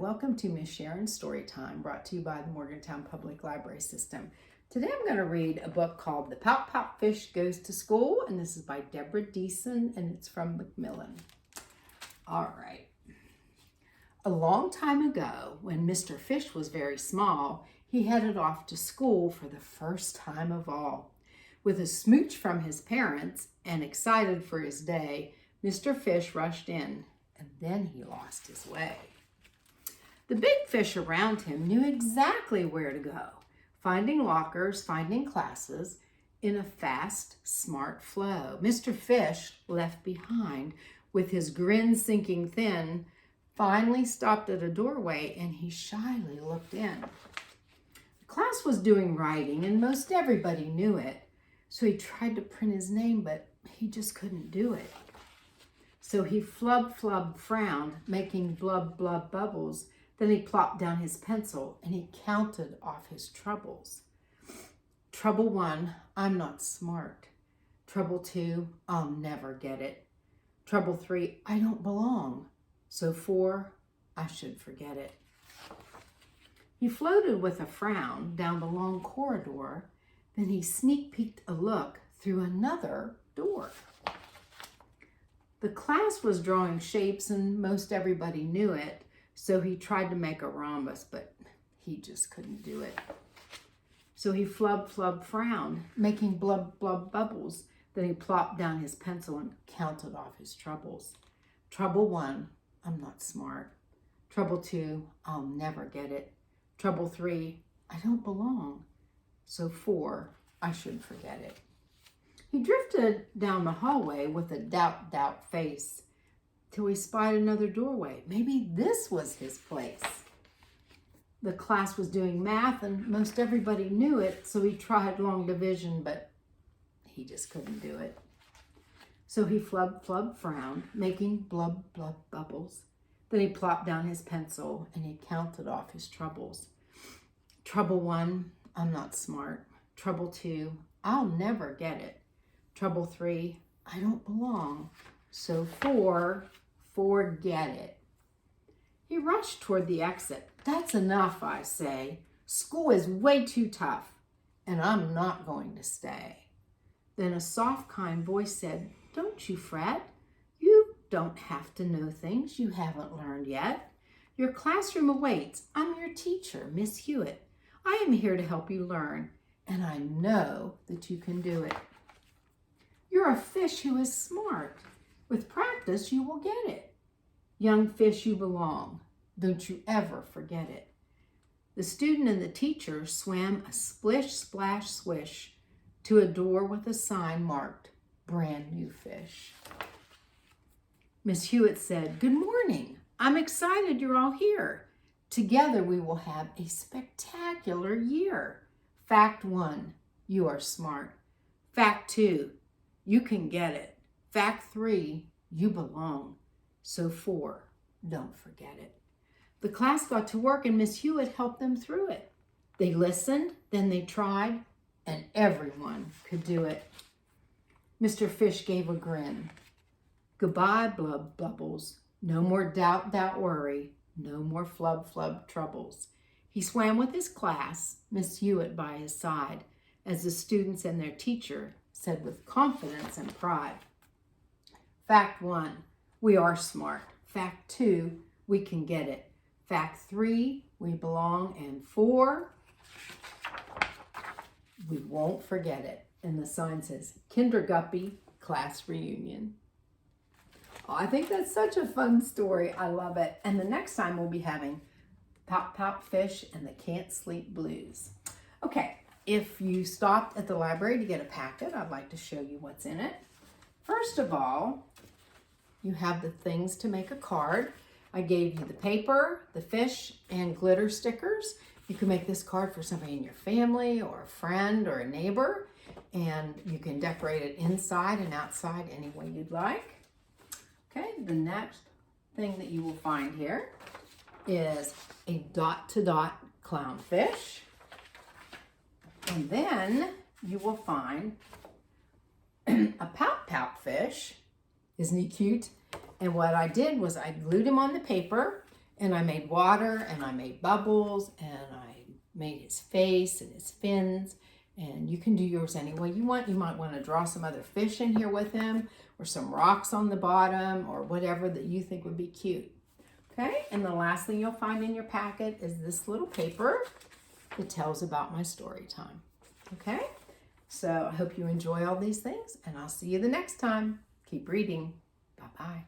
welcome to Miss Sharon's Story Time, brought to you by the Morgantown Public Library System. Today I'm going to read a book called The Pout-Pout Fish Goes to School, and this is by Deborah Diesen, and it's from Macmillan. All right. A long time ago, when Mr. Fish was very small, he headed off to school for the first time of all. With a smooch from his parents and excited for his day, Mr. Fish rushed in, and then he lost his way. The big fish around him knew exactly where to go, finding lockers, finding classes in a fast, smart flow. Mr. Fish, left behind with his grin sinking thin, finally stopped at a doorway and he shyly looked in. The class was doing writing and most everybody knew it, so he tried to print his name, but he just couldn't do it. So he flub, flub, frowned, making blub, blub bubbles. Then he plopped down his pencil and he counted off his troubles. Trouble 1, I'm not smart. Trouble 2, I'll never get it. Trouble 3, I don't belong. So 4, I should forget it. He floated with a frown down the long corridor. Then he sneak peeked a look through another door. The class was drawing shapes and most everybody knew it. So he tried to make a rhombus, but he just couldn't do it. So he flub, flub, frowned, making blub, blub bubbles. Then he plopped down his pencil and counted off his troubles. Trouble 1, I'm not smart. Trouble 2, I'll never get it. Trouble 3, I don't belong. So 4, I should forget it. He drifted down the hallway with a doubt face, till he spied another doorway. Maybe this was his place. The class was doing math and most everybody knew it, so he tried long division, but he just couldn't do it. So he flub, flub, frowned, making blub, blub bubbles. Then he plopped down his pencil and he counted off his troubles. Trouble 1, I'm not smart. Trouble 2, I'll never get it. Trouble 3, I don't belong. So 4, forget it. He rushed toward the exit. That's enough, I say. School is way too tough, and I'm not going to stay. Then a soft, kind voice said, don't you fret. You don't have to know things you haven't learned yet. Your classroom awaits. I'm your teacher, Miss Hewitt. I am here to help you learn, and I know that you can do it. You're a fish who is smart. With practice, you will get it. Young fish, you belong. Don't you ever forget it. The student and the teacher swam a splish, splash, swish to a door with a sign marked, brand new fish. Miss Hewitt said, good morning. I'm excited you're all here. Together we will have a spectacular year. Fact 1, you are smart. Fact 2, you can get it. Fact 3, you belong. So 4, don't forget it. The class got to work and Miss Hewitt helped them through it. They listened, then they tried, and everyone could do it. Mr. Fish gave a grin. Goodbye, blub bubbles. No more doubt, worry. No more flub, flub troubles. He swam with his class, Miss Hewitt by his side, as the students and their teacher said with confidence and pride. Fact 1, we are smart. Fact 2, we can get it. Fact 3, we belong. And 4, we won't forget it. And the sign says, Kinderguppy Class Reunion. Oh, I think that's such a fun story. I love it. And the next time we'll be having Pout-Pout Fish and the Can't Sleep Blues. Okay, if you stopped at the library to get a packet, I'd like to show you what's in it. First of all, you have the things to make a card. I gave you the paper, the fish, and glitter stickers. You can make this card for somebody in your family or a friend or a neighbor, and you can decorate it inside and outside any way you'd like. Okay, the next thing that you will find here is a dot-to-dot clownfish. And then you will find a Pout-Pout fish. Isn't he cute? And what I did was I glued him on the paper And I made water, and I made bubbles, and I made his face and his fins. And you can do yours any way you want. You might want to draw some other fish in here with him, or some rocks on the bottom, or whatever that you think would be cute. Okay, and the last thing you'll find in your packet is this little paper that tells about my story time. Okay, so I hope you enjoy all these things, and I'll see you the next time. Keep reading. Bye-bye.